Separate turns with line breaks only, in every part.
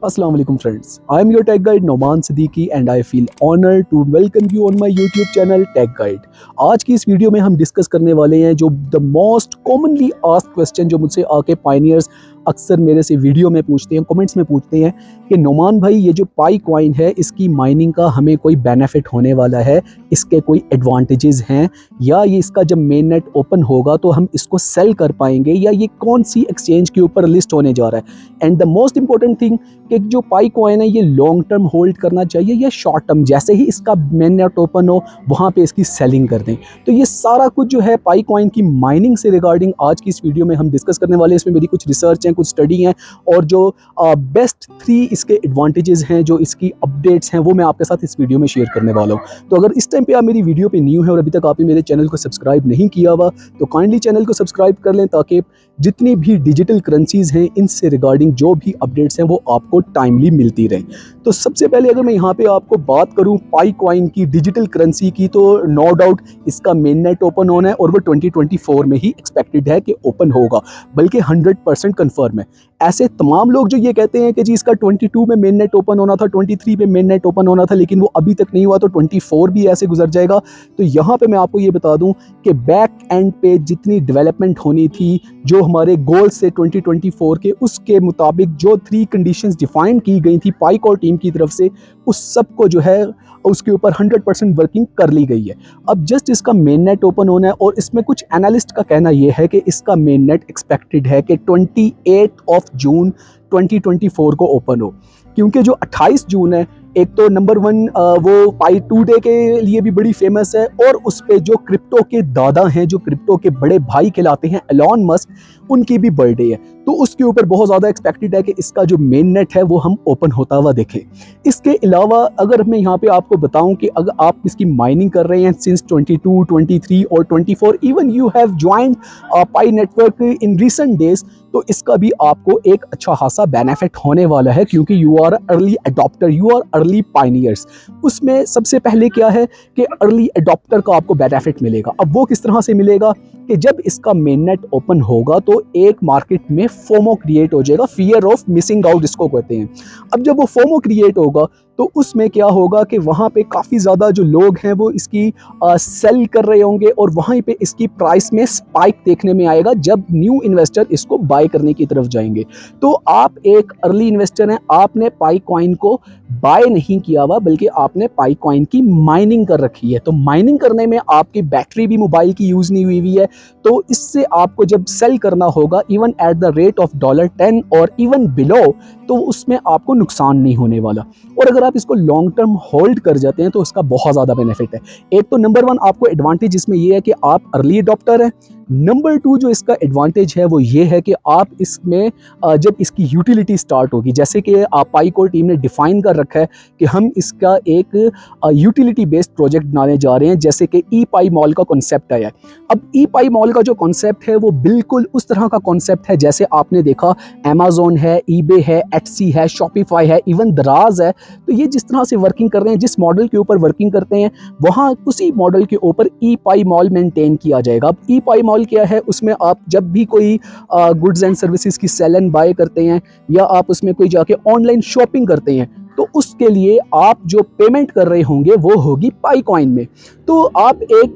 Assalamu alaikum friends. I am your tech guide Noman Siddiqui and I feel honored to welcome you on my YouTube channel Tech Guide. आज की इस video में हम discuss करने वाले हैं जो the most commonly asked question जो मुझसे आके पायनियर्स अक्सर मेरे से वीडियो में पूछते हैं, कमेंट्स में पूछते हैं कि नोमान भाई ये जो पाई कॉइन है इसकी माइनिंग का हमें कोई बेनिफिट होने वाला है, इसके कोई एडवांटेजेस हैं या ये इसका जब मेन नेट ओपन होगा तो हम इसको सेल कर पाएंगे या ये कौन सी एक्सचेंज के ऊपर लिस्ट होने जा रहा है। And the most important thing कि जो पाई कॉइन है ये लॉन्ग टर्म होल्ड करना चाहिए या शॉर्ट टर्म, जैसे ही इसका मेन नेट ओपन हो वहाँ पे इसकी सेलिंग कर दें। तो ये सारा कुछ जो है पाई कॉइन की माइनिंग से रिगार्डिंग आज की इस वीडियो में हम डिस्कस करने वाले हैं। इसमें मेरी कुछ रिसर्च हैं, कुछ स्टडी हैं और जो बेस्ट 3 इसके एडवांटेजेस हैं, जो इसकी अपडेट्स हैं, वो मैं आपके साथ इस वीडियो में शेयर करने वाला हूँ। तो अगर इस टाइम पे आप मेरी वीडियो पे न्यू है और अभी तक आपने मेरे चैनल को सब्सक्राइब नहीं किया हुआ तो काइंडली चैनल को सब्सक्राइब कर लें ताकि जितनी भी डिजिटल करेंसीज हैं इनसे रिगार्डिंग जो भी अपडेट्स हैं वो आपको टाइमली मिलती रहें। तो सबसे पहले अगर मैं यहाँ पे आपको बात करूँ पाई कॉइन की डिजिटल करेंसी की, तो नो डाउट इसका मेन नेट ओपन होना है और वो 2024 में ही एक्सपेक्टेड है कि ओपन होगा, बल्कि 100% कन्फर्म है। ऐसे तमाम लोग जो ये कहते हैं कि जी इसका 22 में मेन नेट ओपन होना था, 23 में मेन नेट ओपन होना था, लेकिन वो अभी तक नहीं हुआ, तो 24 भी ऐसे गुजर जाएगा। तो यहाँ पे मैं आपको ये बता दूं कि बैक एंड पे जितनी डेवलपमेंट होनी थी, जो हमारे गोल से 2024 के, उसके मुताबिक जो 3 कंडीशंस डिफाइन की गई थी पाईकॉर टीम की तरफ से, उस सब को जो है उसके ऊपर 100% वर्किंग कर ली गई है। अब जस्ट इसका मेन नेट ओपन होना है और इसमें कुछ एनालिस्ट का कहना यह है कि इसका मेन नेट एक्सपेक्टेड है कि 28 जून 2024 को ओपन हो, क्योंकि जो 28 जून है एक तो नंबर 1 वो पाई 2 डे के लिए भी बड़ी फेमस है और उस पे जो क्रिप्टो के दादा हैं, जो क्रिप्टो के बड़े भाई कहलाते हैं एलॉन मस्क, उनकी भी बर्थडे है। तो उसके ऊपर बहुत ज़्यादा एक्सपेक्टेड है कि इसका जो मेन नेट है वो हम ओपन होता हुआ देखें। इसके अलावा अगर मैं यहाँ पे आपको बताऊं कि अगर आप इसकी माइनिंग कर रहे हैं सिंस 22, 23 और 24, even you have joined pi network in recent days, तो इसका भी आपको एक अच्छा खासा बेनिफिट होने वाला है, क्योंकि you are early adopter, you are early pioneers. उसमें सबसे पहले क्या है कि अर्ली अडॉप्टर का आपको बेनिफिट मिलेगा। अब वो किस तरह से मिलेगा कि जब इसका मेन नेट ओपन होगा तो एक मार्केट में फोमो क्रिएट हो जाएगा, फियर ऑफ मिसिंग आउट इसको कहते हैं। अब जब वो फोमो क्रिएट होगा तो उसमें क्या होगा कि वहाँ पे काफ़ी ज़्यादा जो लोग हैं वो इसकी सेल कर रहे होंगे और वहाँ पे इसकी प्राइस में स्पाइक देखने में आएगा जब न्यू इन्वेस्टर इसको बाय करने की तरफ जाएंगे। तो आप एक अर्ली इन्वेस्टर हैं, आपने पाई कॉइन को बाय नहीं किया हुआ बल्कि आपने पाई कॉइन की माइनिंग कर रखी है। तो माइनिंग करने में आपकी बैटरी भी मोबाइल की यूज़ नहीं हुई है, तो इससे आपको जब सेल करना होगा even at the rate of $10 और इवन बिलो, तो उसमें आपको नुकसान नहीं होने वाला। और अगर आप इसको लॉन्ग टर्म होल्ड कर जाते हैं तो इसका बहुत ज़्यादा बेनिफिट है। एक तो नंबर 1 आपको एडवांटेज इसमें ये है कि आप अर्ली अडॉप्टर हैं। नंबर 2 जो इसका एडवांटेज है वो ये है कि आप इसमें जब इसकी यूटिलिटी स्टार्ट होगी, जैसे कि पाईकॉर टीम ने डिफाइन कर रखा है कि हम इसका एक यूटिलिटी बेस्ड प्रोजेक्ट बनाने जा रहे हैं, जैसे कि ई पाई मॉल का कॉन्सेप्ट आया है। अब ई पाई मॉल का जो कॉन्सेप्ट है वो बिल्कुल उस तरह का कॉन्सेप्ट है जैसे आपने देखा अमेजोन है, ईबे है, एटसी है, शॉपिफाई है, इवन दराज है। तो ये जिस तरह से वर्किंग कर रहे हैं, जिस मॉडल के ऊपर वर्किंग करते हैं, वहाँ उसी मॉडल के ऊपर ई पाई मॉल मेंटेन किया जाएगा। अब ई पाई मॉल क्या है, उसमें आप जब भी कोई गुड्स एंड सर्विसेज की सेल एंड बाय करते हैं या आप उसमें कोई जाके ऑनलाइन शॉपिंग करते हैं, तो उसके लिए आप जो पेमेंट कर रहे होंगे वो होगी पाई कॉइन में। तो आप एक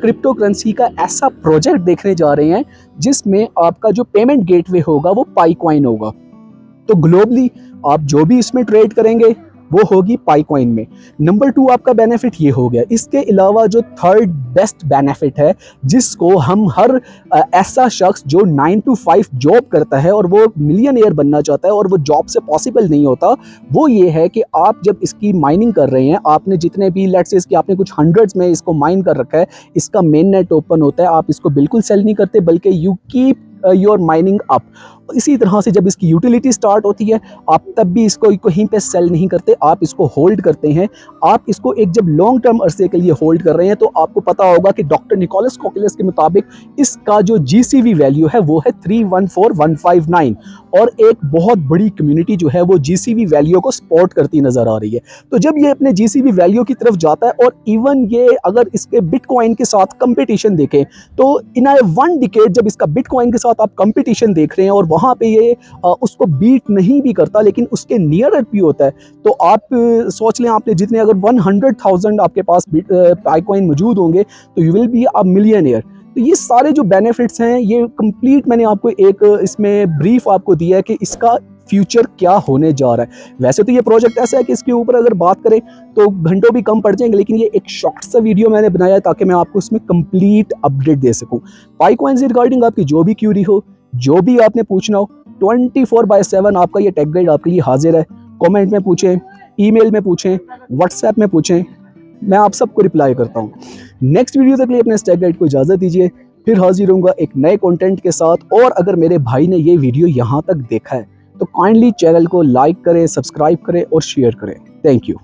क्रिप्टो करेंसी का ऐसा प्रोजेक्ट देखने जा रहे हैं जिसमें आपका जो पेमेंट गेटवे होगा वो पाई कॉइन होगा। तो ग्लोबली आप जो भी इसमें ट्रेड करेंगे वो होगी पाई कॉइन में। नंबर 2 आपका बेनिफिट ये हो गया। इसके अलावा जो थर्ड बेस्ट बेनिफिट है, जिसको हम हर ऐसा शख्स जो 9 to 5 जॉब करता है और वो मिलियनेयर बनना चाहता है और वो जॉब से पॉसिबल नहीं होता, वो ये है कि आप जब इसकी माइनिंग कर रहे हैं, आपने जितने भी लेट्स से इसकी आपने कुछ हंड्रेड्स में इसको माइन कर रखा है, इसका मेन नेट ओपन होता है, आप इसको बिल्कुल सेल नहीं करते बल्कि you keep your mining up. इसी तरह से जब इसकी यूटिलिटी स्टार्ट होती है, आप तब भी इसको कहीं पे सेल नहीं करते, आप इसको होल्ड करते हैं। आप इसको एक जब लॉन्ग टर्म अरसे के लिए होल्ड कर रहे हैं, तो आपको पता होगा कि डॉक्टर निकोलस कोकिलस के मुताबिक इसका जो जीसीवी वैल्यू है वो है 314159 और एक बहुत बड़ी कम्युनिटी जो है वो जीसीवी वैल्यू को सपोर्ट करती नजर आ रही है। तो जब ये अपने जीसीवी वैल्यू की तरफ जाता है और इवन ये अगर इसके बिटकॉइन के साथ कंपटीशन देखें, तो इन 1 डिकेड जब इसका बिटकॉइन के साथ आप कंपटीशन देख रहे हैं और वहाँ पे ये उसको बीट नहीं भी करता लेकिन उसके नियरर भी होता है। तो आप सोच लें, आपने जितने अगर 100,000 आपके पास पाइकॉइन मौजूद होंगे तो you will be a millionaire. तो ये सारे जो बेनिफिट्स हैं ये कंप्लीट मैंने आपको एक इसमें ब्रीफ आपको दिया है कि इसका फ्यूचर क्या होने जा रहा है। वैसे तो ये प्रोजेक्ट ऐसा है कि इसके ऊपर अगर बात करें तो घंटों भी कम पड़ जाएंगे, लेकिन ये एक शॉर्ट सा वीडियो मैंने बनाया है ताकि मैं आपको इसमें कंप्लीट अपडेट दे सकूं। पाइकॉइन से रिगार्डिंग आपकी जो भी क्यूरी हो, जो भी आपने पूछना हो, 24/7 आपका ये टेक गाइड आपके लिए हाजिर है। कमेंट में पूछें, ईमेल में पूछें, व्हाट्सएप में पूछें, मैं आप सबको रिप्लाई करता हूँ। नेक्स्ट वीडियो तक लिए अपने टेक गाइड को इजाज़त दीजिए, फिर हाजिर होऊंगा एक नए कंटेंट के साथ। और अगर मेरे भाई ने ये वीडियो यहाँ तक देखा है तो काइंडली चैनल को लाइक करें, सब्सक्राइब करें और शेयर करें। Thank you.